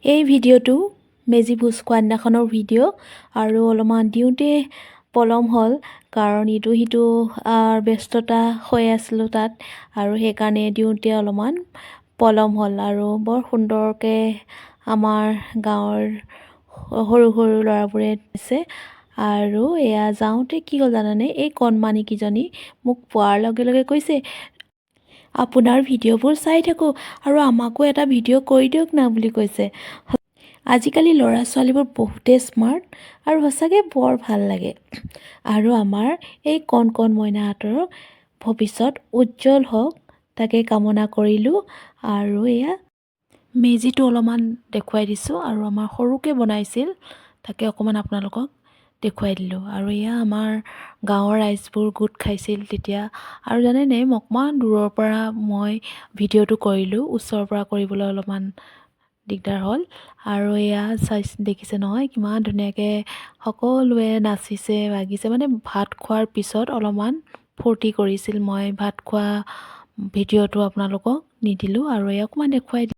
এই ভিডিঅ'টো মেজি ভোজ খোৱা দিনাখনৰ ভিডিঅ' আৰু অলপমান দিওঁতে পলম হ'ল কাৰণ ইটো সিটো ব্যস্ততা হৈ আছিলোঁ তাত আৰু সেইকাৰণে দিওঁতে অলপমান পলম হ'ল আৰু বৰ সুন্দৰকৈ আমাৰ গাঁৱৰ সৰু সৰু ল'ৰাবোৰে দিছে আৰু এয়া যাওঁতে কি হ'ল জানানে, এই কণমানিকেইজনী মোক পোৱাৰ লগে লগে কৈছে, আপোনাৰ ভিডিঅ'বোৰ চাই থাকোঁ আৰু আমাকো এটা ভিডিঅ' কৰি দিয়ক না বুলি কৈছে। আজিকালি ল'ৰা ছোৱালীবোৰ বহুতেই স্মাৰ্ট আৰু সঁচাকৈ বৰ ভাল লাগে আৰু আমাৰ এই কণ কণ মইনাহঁতৰ ভৱিষ্যত উজ্জ্বল হওক তাকে কামনা কৰিলোঁ। আৰু এয়া মেজিটো অলপমান দেখুৱাই দিছোঁ আৰু আমাৰ সৰুকৈ বনাইছিল তাকে অকণমান আপোনালোকক দেখুৱাই দিলোঁ। আৰু এয়া আমাৰ গাঁৱৰ ৰাইজবোৰ গোট খাইছিল তেতিয়া আৰু জানেনে অকণমান দূৰৰ পৰা মই ভিডিঅ'টো কৰিলোঁ, ওচৰৰ পৰা কৰিবলৈ অলপমান দিগদাৰ হ'ল। আৰু এয়া দেখিছে নহয় কিমান ধুনীয়াকৈ সকলোৱে নাচিছে বাগিছে, মানে ভাত খোৱাৰ পিছত অলপমান ফূৰ্তি কৰিছিল। মই ভাত খোৱা ভিডিঅ'টো আপোনালোকক নিদিলোঁ আৰু এয়া অকণমান দেখুৱাই